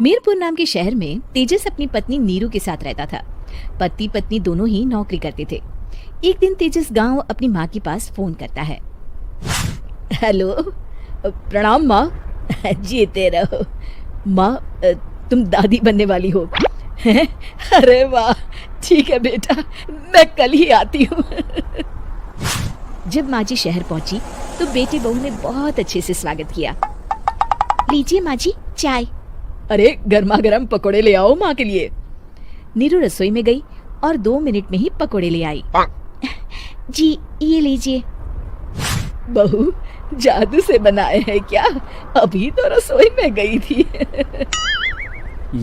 मीरपुर नाम के शहर में तेजस अपनी पत्नी नीरू के साथ रहता था। पति पत्नी दोनों ही नौकरी करते थे। एक दिन तेजस गांव अपनी माँ के पास फोन करता है। हेलो, प्रणाम माँ। जीते रहो माँ, तुम दादी बनने वाली हो। अरे वाह, ठीक है बेटा, मैं कल ही आती हूँ। जब माँ जी शहर पहुंची तो बेटे बहू ने बहुत अच्छे से स्वागत किया। लीजिए माँ जी चाय। अरे गर्मा गर्म पकोड़े ले आओ माँ के लिए। नीरू रसोई में गई और 2 मिनट में ही पकोड़े ले आई। जी ये लीजिए। बहू जादू से बनाए हैं क्या? अभी तो रसोई में गई थी।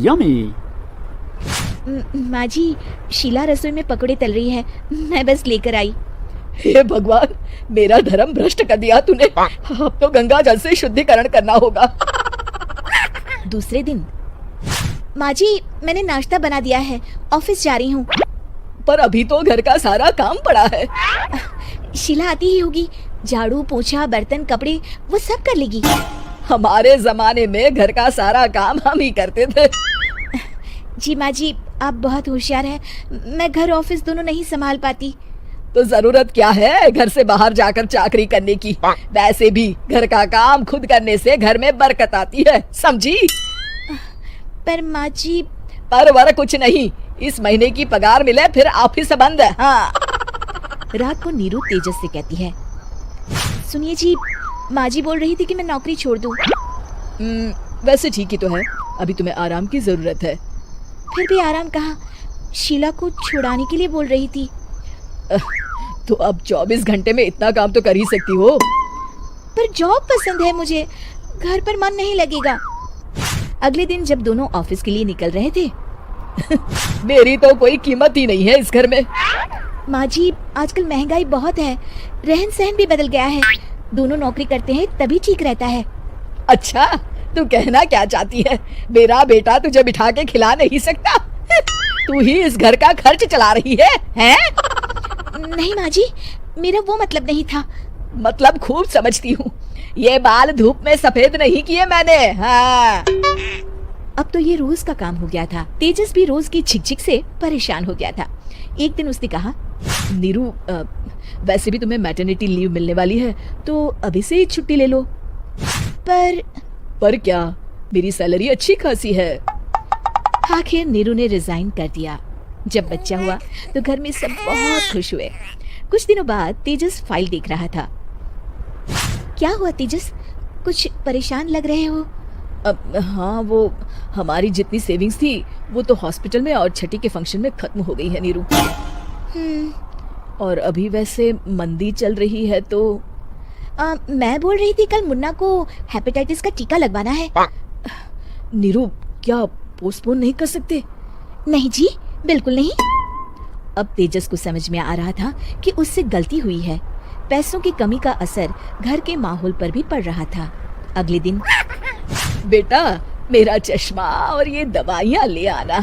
यम्मी। माँ जी, शीला रसोई में पकोड़े तल रही है, मैं बस लेकर आई। हे भगवान, मेरा धर्म भ्रष्ट कर दिया तूने। अब तो गंगा जल से शुद्धिकरण करना होगा। दूसरे दिन, माँ जी मैंने नाश्ता बना दिया है, ऑफिस जा रही हूँ। पर अभी तो घर का सारा काम पड़ा है। शीला आती ही होगी, झाड़ू पोछा बर्तन कपड़े वो सब कर लेगी। हमारे जमाने में घर का सारा काम हम ही करते थे। जी माँ जी, आप बहुत होशियार हैं, मैं घर ऑफिस दोनों नहीं संभाल पाती। तो जरूरत क्या है घर से बाहर जाकर चाकरी करने की? वैसे भी घर का काम खुद करने से घर में बरकत आती है, समझी? पर माँ जी। पर वर कुछ नहीं, इस महीने की पगार मिले फिर ऑफिस बंद है। हाँ। रात को नीरू तेजस से कहती है, सुनिए जी, माँ जी बोल रही थी कि मैं नौकरी छोड़ दूं। वैसे ठीक ही तो है, अभी तुम्हें आराम की जरूरत है। फिर भी आराम कहाँ, शीला को छुड़ाने के लिए बोल रही थी। तो अब 24 घंटे में इतना काम तो कर ही सकती हो। पर जॉब पसंद है मुझे, घर पर मन नहीं लगेगा। अगले दिन जब दोनों ऑफिस के लिए निकल रहे थे। मेरी तो कोई कीमत ही नहीं है इस घर में। माँ जी, आजकल महंगाई बहुत है, रहन सहन भी बदल गया है, दोनों नौकरी करते हैं तभी ठीक रहता है। अच्छा, तू कहना क्या चाहती है? मेरा बेटा तुझे बिठा के खिला नहीं सकता? तू ही इस घर का खर्च चला रही है, हैं? नहीं माँ जी, मेरा वो मतलब नहीं था। मतलब खूब समझती हूँ, ये बाल धूप में सफेद नहीं किए मैंने। हाँ। अब तो ये रोज का काम हो गया था। तेजस भी रोज की झिकझिक से परेशान हो गया था। एक दिन उसने कहा, नीरू, वैसे भी तुम्हें मैटरनिटी लीव मिलने वाली है, तो अभी से ही छुट्टी ले लो। पर क्या, मेरी सैलरी अच्छी खासी है। आखिर नीरू ने रिजाइन कर दिया। जब बच्चा हुआ तो घर में सब बहुत खुश हुए। कुछ दिनों बाद तेजस फाइल देख रहा था। क्या हुआ तेजस, कुछ परेशान लग रहे हो? हाँ, वो हमारी जितनी सेविंग्स थी वो तो हॉस्पिटल में और छठी के फंक्शन में खत्म हो गई है नीरू। और अभी वैसे मंदी चल रही है तो मैं बोल रही थी कल मुन्ना को हेपेटाइटिस का टीका लगवाना है। नीरू, क्या पोस्टपोन नहीं कर सकते? नहीं जी, बिल्कुल नहीं। अब तेजस को समझ में आ रहा था कि उससे गलती हुई है। पैसों की कमी का असर घर के माहौल पर भी पड़ रहा था। अगले दिन, बेटा मेरा चश्मा और ये दवाइयाँ ले आना,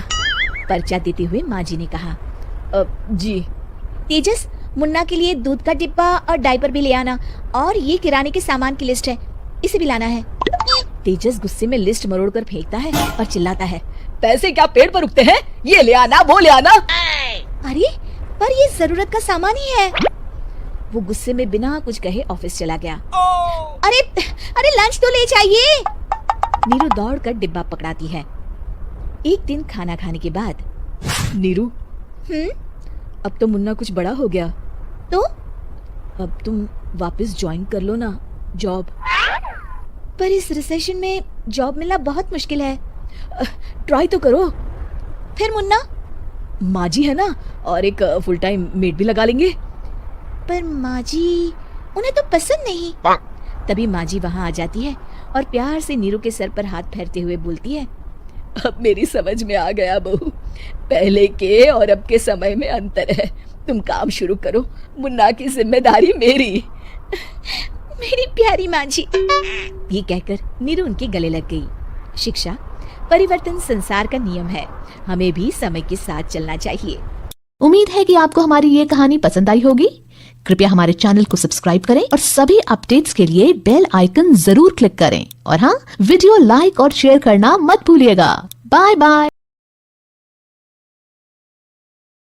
पर्चा देते हुए माँ जी ने कहा। जी। तेजस, मुन्ना के लिए दूध का डिब्बा और डायपर भी ले आना, और ये किराने के सामान की लिस्ट है, इसे भी लाना है। तेजस गुस्से में लिस्ट मरोड़कर फेंकता है और चिल्लाता है, पैसे क्या पेड़ पर उगते हैं? ये ले आना, वो ले आना। अरे पर ये जरूरत का सामान ही है। वो गुस्से में बिना कुछ कहे ऑफिस चला गया। अरे अरे लंच तो ले जाइए। नीरू दौड़कर डिब्बा पकड़ाती है। एक दिन खाना खाने के बाद, नीरू, अब तो मुन्ना कुछ बड़ा हो गया, तो अब तुम वापस ज्वाइन कर लो ना जॉब। पर इस रिसेशन में जॉब मिलना बहुत मुश्किल है। ट्राई तो करो। फिर मुन्ना? माँ जी है ना, और एक फुल टाइम मेड भी लगा लेंगे। पर माँ जी, उन्हें तो पसंद नहीं। तभी माँ जी वहाँ आ जाती है और प्यार से नीरू के सर पर हाथ फेरते हुए बोलती है, अब मेरी समझ में आ गया बहू, पहले के और अब के समय में अंतर है। तुम काम शुरू करो, मुन्ना की जिम्मेदारी मेरी। मेरी प्यारी माँ जी। ये कहकर नीरू उनके गले लग गई। शिक्षा, परिवर्तन संसार का नियम है, हमें भी समय के साथ चलना चाहिए। उम्मीद है कि आपको हमारी ये कहानी पसंद आई होगी। कृपया हमारे चैनल को सब्सक्राइब करें और सभी अपडेट्स के लिए बेल आइकन जरूर क्लिक करें और हाँ, वीडियो लाइक और शेयर करना मत भूलिएगा। Bye bye.